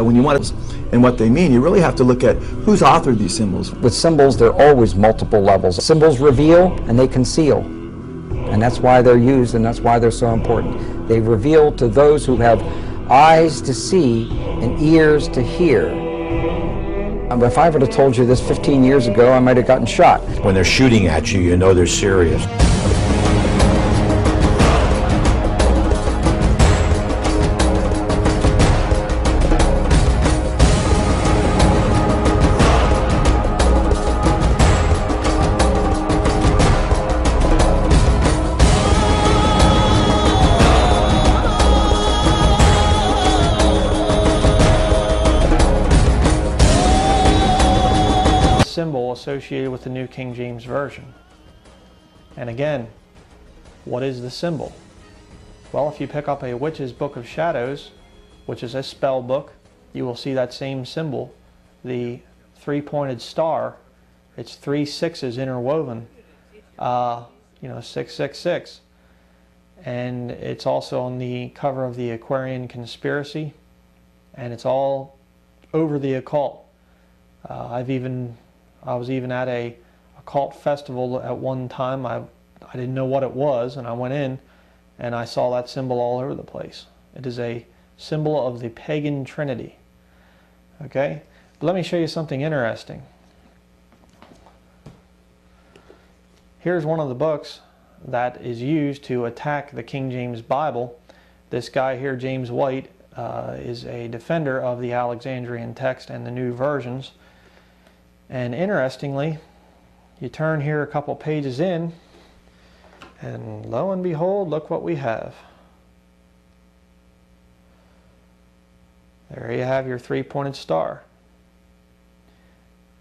when you want to and what they mean, you really have to look at who's authored these symbols. With symbols, there are always multiple levels. Symbols reveal and they conceal. And that's why they're used and that's why they're so important. They reveal to those who have eyes to see and ears to hear. If I would have told you this 15 years ago, I might have gotten shot. When they're shooting at you, you know they're serious. Symbol associated with the New King James Version. And again, what is the symbol? Well, if you pick up a Witch's Book of Shadows, which is a spell book, you will see that same symbol, the three-pointed star. It's 3 6s interwoven, 666. And it's also on the cover of the Aquarian Conspiracy, and it's all over the occult. I was even at a occult festival at one time. I didn't know what it was, and I went in and I saw that symbol all over the place. It is a symbol of the pagan trinity. Okay? But let me show you something interesting. Here's one of the books that is used to attack the King James Bible. This guy here, James White, is a defender of the Alexandrian text and the new versions. And interestingly, you turn here a couple pages in, and lo and behold, look what we have. There you have your three-pointed star.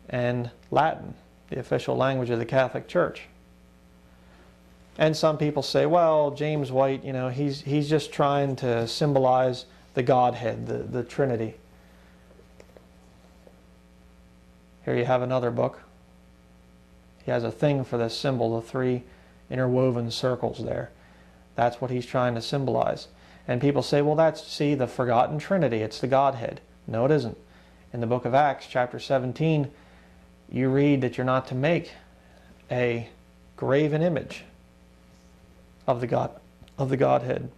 And Latin, the official language of the Catholic Church. And some people say, well, James White, he's just trying to symbolize the Godhead, the Trinity. Here you have another book. He has a thing for this symbol, the 3 interwoven circles there. That's what he's trying to symbolize. And people say, well, that's, the forgotten Trinity. It's the Godhead. No, it isn't. In the book of Acts, chapter 17, you read that you're not to make a graven image of the Godhead.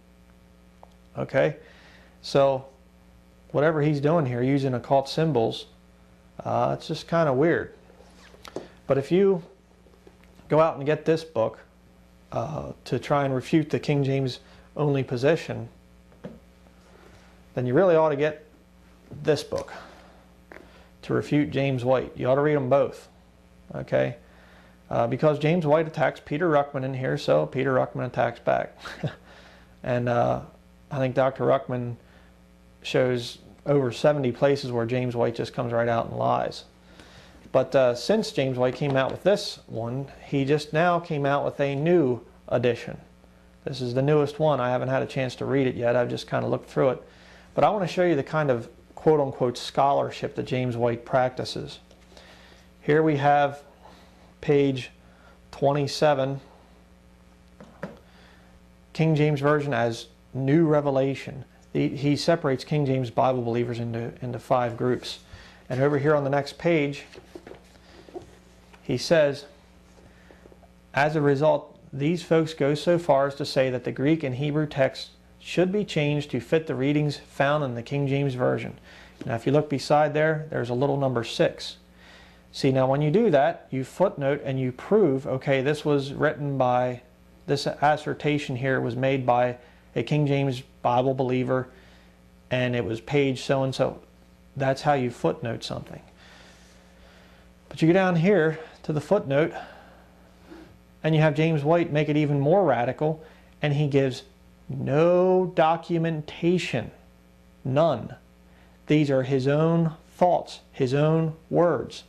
Okay? So, whatever he's doing here, using occult symbols, it's just kind of weird. But if you go out and get this book to try and refute the King James only position, then you really ought to get this book to refute James White. You ought to read them both. Okay? Because James White attacks Peter Ruckman in here, so Peter Ruckman attacks back. And I think Dr. Ruckman shows over 70 places where James White just comes right out and lies. But since James White came out with this one, he just now came out with a new edition. This is the newest one. I haven't had a chance to read it yet. I've just kind of looked through it. But I want to show you the kind of quote-unquote scholarship that James White practices. Here we have page 27, King James Version as New Revelation. He separates King James Bible believers into 5 groups. And over here on the next page, he says, as a result, these folks go so far as to say that the Greek and Hebrew texts should be changed to fit the readings found in the King James Version. Now if you look beside there, there's a little number 6. See, now when you do that, you footnote and you prove, okay, this was written by, this assertion here was made by a King James Bible believer, and it was page so-and-so. That's how you footnote something. But you go down here to the footnote, and you have James White make it even more radical, and he gives no documentation. None. These are his own thoughts, his own words.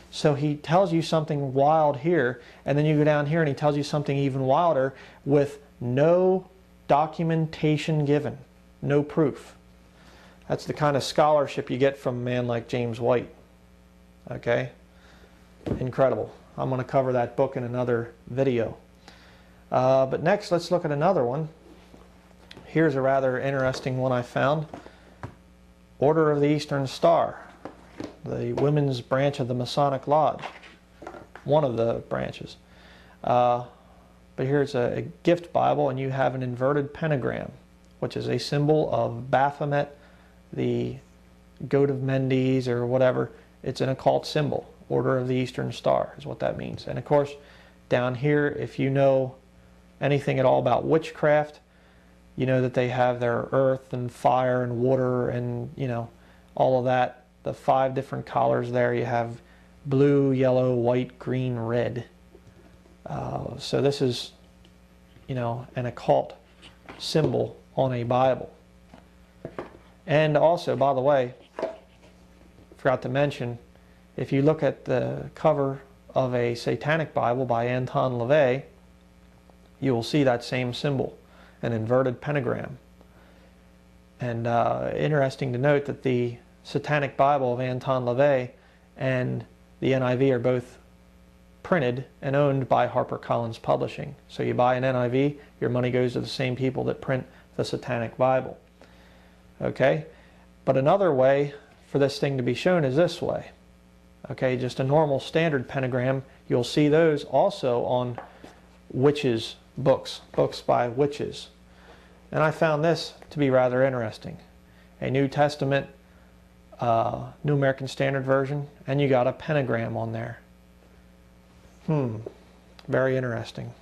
So he tells you something wild here, and then you go down here and he tells you something even wilder with no documentation given, no proof. That's the kind of scholarship you get from a man like James White. Okay? Incredible. I'm going to cover that book in another video. But next, let's look at another one. Here's a rather interesting one I found. Order of the Eastern Star, the women's branch of the Masonic Lodge, one of the branches. But here it's a gift Bible, and you have an inverted pentagram, which is a symbol of Baphomet, the goat of Mendes or whatever. It's an occult symbol. Order of the Eastern Star is what that means. And of course, down here, if you know anything at all about witchcraft, you know that they have their earth and fire and water and, you know, all of that. The 5 different colors there. You have blue, yellow, white, green, red. So this is, you know, an occult symbol on a Bible. And also, by the way, forgot to mention, if you look at the cover of a Satanic Bible by Anton LaVey, you will see that same symbol, an inverted pentagram. And interesting to note that the Satanic Bible of Anton LaVey and the NIV are both printed and owned by HarperCollins Publishing. So you buy an NIV, your money goes to the same people that print the Satanic Bible. Okay? But another way for this thing to be shown is this way. Okay, just a normal standard pentagram. You'll see those also on witches' books by witches. And I found this to be rather interesting. A New Testament, New American Standard Version, and you got a pentagram on there. Very interesting.